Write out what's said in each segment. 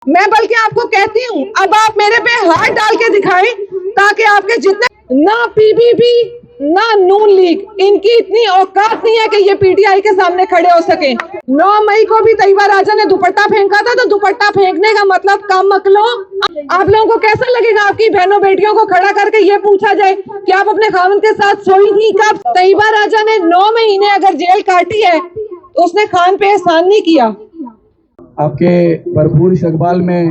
मैं बल्कि आपको कहती हूँ अब आप मेरे पे हाथ डाल के दिखाएं ताकि आपके जितने ना पीपीपी ना नून लीग इनकी इतनी औकात नहीं है कि ये पीटीआई के सामने खड़े हो सके। 9 मई को भी तैयबा राजा ने दुपट्टा फेंका था तो दुपट्टा फेंकने का मतलब कम मत लो। आप लोगों को कैसा लगेगा आपकी बहनों बेटियों को खड़ा करके ये पूछा जाए कि आप अपने खाविंद के साथ सोई थी कब? तैयबा राजा ने 9 महीने अगर जेल काटी है तो उसने खान पे एहसान नहीं किया। आपके भरपूर इस्तकबाल में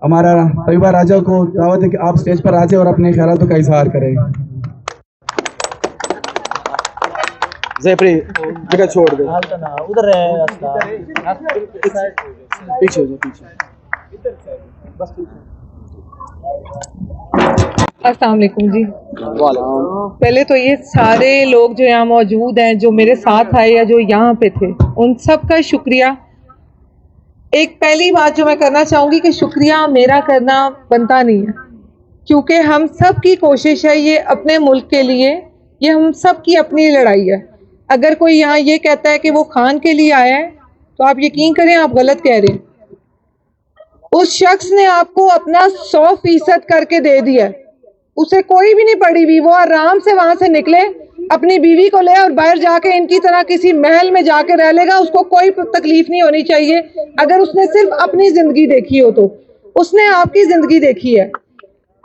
हमारा तैयबा राजा को दावत है कि आप स्टेज पर आ जाए और अपने ख्यालातों का इजहार करें। जगह छोड़ दे, उधर पीछे अस्सलाम वालेकुम जी। पहले तो ये सारे लोग जो यहाँ मौजूद हैं, जो मेरे साथ आए या जो यहाँ पे थे, उन सब का शुक्रिया। एक पहली बात जो मैं करना चाहूँगी कि शुक्रिया मेरा करना बनता नहीं है, क्योंकि हम सब की कोशिश है ये अपने मुल्क के लिए, ये हम सब की अपनी लड़ाई है। अगर कोई यहाँ ये कहता है कि वो खान के लिए आया है तो आप यकीन करें आप गलत कह रहे हैं। उस शख्स ने आपको अपना 100% करके दे दिया, उसे कोई भी नहीं पड़ी हुई, वो आराम से वहां से निकले, अपनी बीवी को ले और बाहर जाके इनकी तरह किसी महल में जाके रह लेगा, उसको कोई तकलीफ नहीं होनी चाहिए। अगर उसने सिर्फ अपनी जिंदगी देखी हो तो उसने आपकी जिंदगी देखी है।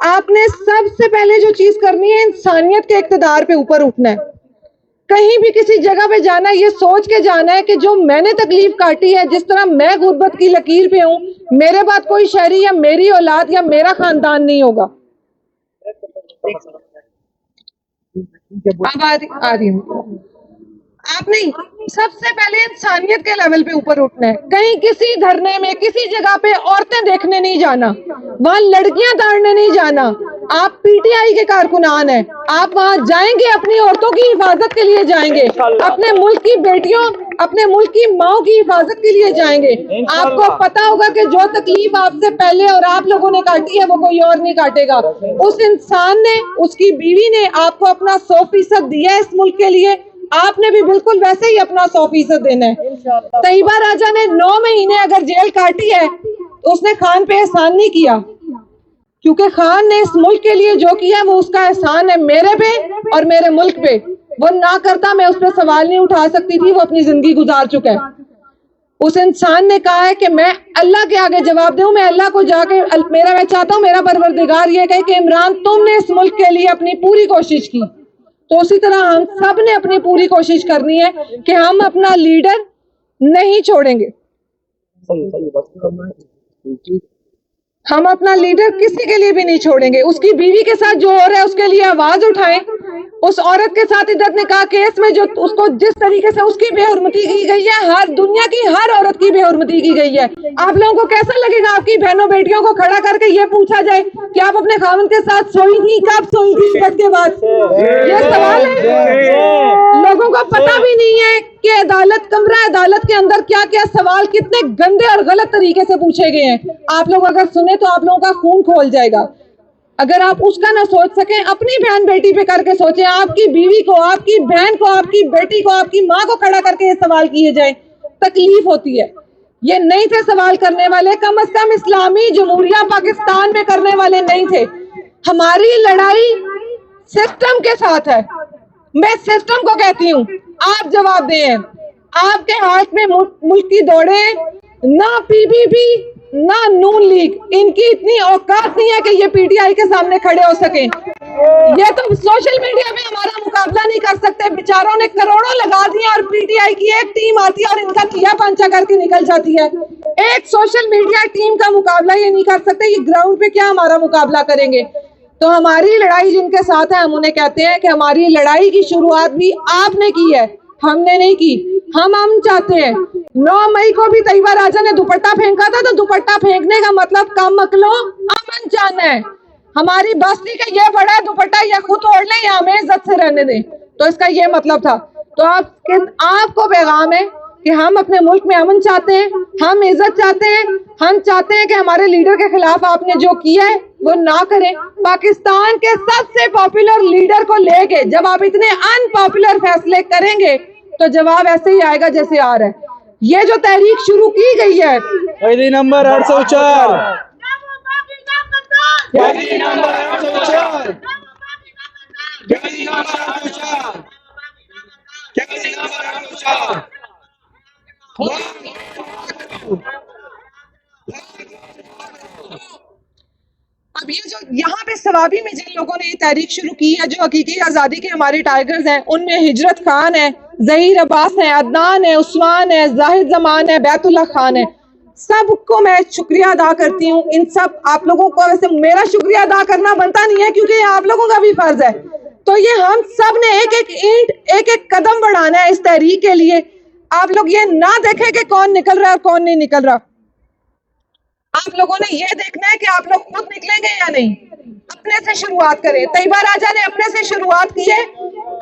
आपने सबसे पहले जो चीज करनी है इंसानियत के इक़्तिदार पे ऊपर उठना है। कहीं भी किसी जगह पे जाना है ये सोच के जाना है कि जो मैंने तकलीफ काटी है, जिस तरह मैं गुर्बत की लकीर पे हूँ, मेरे बाद कोई शहरी या मेरी औलाद या मेरा खानदान नहीं होगा। अब आ रही हूँ। आप नहीं, सबसे पहले इंसानियत के लेवल पे ऊपर उठना है। कहीं किसी धरने में किसी जगह पे औरतें देखने नहीं जाना, वहां लड़कियां ताड़ने नहीं जाना। आप पीटीआई के कारकुनान हैं, आप वहां जाएंगे, अपनी औरतों की हिफाजत के लिए जाएंगे, अपने मुल्क की बेटियों, अपने मुल्क की माओ की हिफाजत के लिए जाएंगे। आपको पता होगा कि जो तकलीफ आपसे पहले और आप लोगों ने काटी है वो कोई और नहीं काटेगा। उस इंसान ने, उसकी बीवी ने आपको अपना 100% दिया है इस मुल्क के लिए, आपने भी बिल्कुल वैसे ही अपना 100% देना है। तैयबा राजा ने 9 महीने अगर जेल काटी है तो उसने खान पे एहसान नहीं किया, क्योंकि खान ने इस मुल्क के लिए जो किया वो उसका एहसान है मेरे पे और मेरे मुल्क पे। वो ना करता मैं उस पर सवाल नहीं उठा सकती थी, वो अपनी जिंदगी गुजार चुका है। उस इंसान ने कहा है कि मैं अल्लाह के आगे जवाब दूं, मैं अल्लाह को जाके मैं चाहता हूं मेरा परवरदिगार ये कहे कि इमरान तुमने इस मुल्क के लिए अपनी पूरी कोशिश की, तो उसी तरह हम सब ने अपनी पूरी कोशिश करनी है कि हम अपना लीडर नहीं छोड़ेंगे। हम अपना लीडर किसी के लिए भी नहीं छोड़ेंगे। उसकी बीवी के साथ जो हो रहा है उसके लिए आवाज उठाएं। उस औरत के साथ इद्दत निकाह केस में जो उसको जिस तरीके से उसकी बेहुरमती की गई है, हर दुनिया की हर औरत की बेहुरमती की गई है। आप लोगों को कैसा लगेगा आपकी बहनों बेटियों को खड़ा करके ये पूछा जाए कि आप अपने खाविंद के साथ सोई थी कब, सोई थी इद्दत के बाद? ये सवाल है। लोगों को पता भी नहीं है कि अदालत, कमरा अदालत के अंदर क्या क्या सवाल कितने गंदे और गलत तरीके से पूछे गए हैं। आप लोग अगर सुने तो आप लोगों का खून खोल जाएगा। अगर आप उसका ना सोच सकें, अपनी बहन बेटी पे करके सोचें। आपकी बीवी को, आपकी बहन को, आपकी बेटी को, आपकी माँ को खड़ा करके ये सवाल किए जाए, तकलीफ होती है। ये नहीं थे सवाल करने वाले, कम से कम इस्लामी जमहूरिया पाकिस्तान में करने वाले नहीं थे। हमारी लड़ाई सिस्टम के साथ है। मैं सिस्टम को कहती हूँ आप जवाब दें। आपके हाथ में मुल्क की दौड़े, ना पीपीपी ना नून लीग, इनकी इतनी औकात नहीं है कि ये पीटीआई के सामने खड़े हो सके। ये तो सोशल मीडिया में हमारा मुकाबला नहीं कर सकते। बेचारों ने करोड़ों लगा दिए और पीटीआई की एक टीम आती है और इनका किया पंचा करके निकल जाती है। एक सोशल मीडिया टीम का मुकाबला ये नहीं कर सकते, ये ग्राउंड पे क्या हमारा मुकाबला करेंगे? तो हमारी लड़ाई जिनके साथ है, हम उन्हें कहते हैं कि हमारी लड़ाई की शुरुआत भी आपने की है, हमने नहीं की। हम चाहते हैं 9 मई को भी तैयबा राजा ने दुपट्टा फेंका था तो दुपट्टा फेंकने का मतलब कम मत लो, अमन चाहना है। हमारी बस्ती का ये बड़ा है, दुपट्टा या खुद ओढ़ ले या हमें इज्जत से रहने दें, तो इसका ये मतलब था। तो आपको पैगाम है कि हम अपने मुल्क में अमन चाहते हैं, हम इज्जत चाहते हैं, हम चाहते हैं कि हमारे लीडर के खिलाफ आपने जो किया है वो ना करें। पाकिस्तान के सबसे पॉपुलर लीडर को लेके जब आप इतने अनपॉपुलर फैसले करेंगे तो जवाब ऐसे ही आएगा जैसे आ रहा है। ये जो तहरीक शुरू की गई है, कैदी नंबर 804, कैदी नंबर 804, कैदी नंबर 804, कैदी नंबर 804। अब ये जो यहाँ पे सवाबी में जिन लोगों ने ये तहरीक शुरू की है, जो हकीकी आज़ादी के हमारे टाइगर्स हैं, उनमें हिजरत खान है, ज़हीर अब्बास है, अदनान है, उस्मान है, जाहिद जमान है, बैतुल्लाह खान है, सबको मैं शुक्रिया अदा करती हूँ। इन सब आप लोगों को, वैसे मेरा शुक्रिया अदा करना बनता नहीं है क्योंकि ये आप लोगों का भी फर्ज है। तो ये हम सब ने एक एक ईंट, एक एक कदम बढ़ाना है इस तहरीक के लिए। आप लोग ये ना देखें कि कौन निकल रहा है और कौन नहीं निकल रहा। आप लोगों ने ये देखना है कि आप लोग खुद निकलेंगे या नहीं। अपने से शुरुआत करें। तैयबा राजा ने अपने से शुरुआत की है।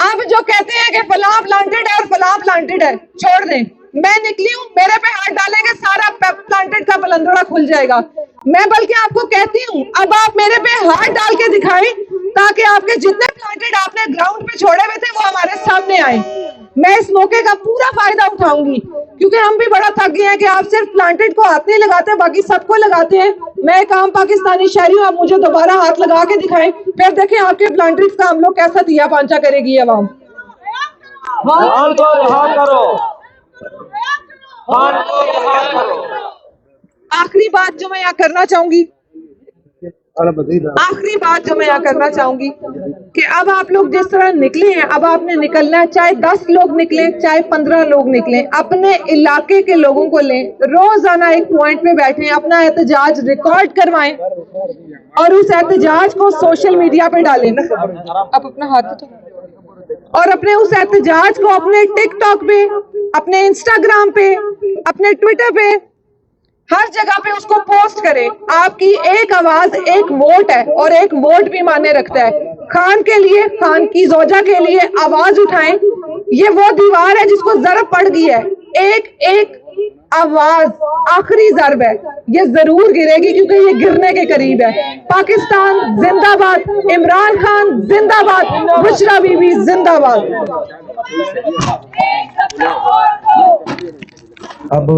अब जो कहते हैं कि फलां प्लांटेड है और फलां प्लांटेड है, छोड़ दें। मैं निकली हूं, मेरे पे हाथ डालेंगे सारा प्लांटेड का पलंदड़ा खुल जाएगा। मैं बल्कि आपको कहती हूं, अब आप मेरे पे हाथ डाल के दिखाएं ताकि आपके जितने प्लांटेड आपने ग्राउंड पे छोड़े हुए थे वो हमारे सामने आए। मैं इस मौके का पूरा फायदा उठाऊंगी क्योंकि हम भी बड़ा थक गए हैं कि आप सिर्फ प्लांटेड को हाथ नहीं लगाते, बाकी सबको लगाते हैं। मैं एक आम पाकिस्तानी शहरी हूं, आप मुझे दोबारा हाथ लगा के दिखाएं, फिर देखें आपके प्लांटेड का हम लोग कैसा दिया पांचा करेगी अवाम। आखिरी बात जो मैं यहाँ करना चाहूंगी कि अब आप लोग जिस तरह निकले हैं, अब आपने निकलना है, चाहे 10 लोग निकले, चाहे 15 लोग निकले, अपने इलाके के लोगों को लें, रोजाना एक पॉइंट पे बैठें, अपना एहतजाज रिकॉर्ड करवाएं और उस एहतजाज को सोशल मीडिया पे डालें। आप अपना हाथ तो, और अपने उस एहतजाज को अपने टिकटॉक पे, अपने इंस्टाग्राम पे, अपने ट्विटर पे, हर जगह पे उसको पोस्ट करें। आपकी एक आवाज एक वोट है और एक वोट भी मायने रखता है। खान के लिए, खान की जोजा के लिए आवाज उठाएं। ये वो दीवार है जिसको जरब पड़ गई है। एक एक आवाज आखिरी जरब है, ये जरूर गिरेगी क्योंकि ये गिरने के करीब है। पाकिस्तान जिंदाबाद, इमरान खान जिंदाबाद, बुशरा बीबी जिंदाबाद। अब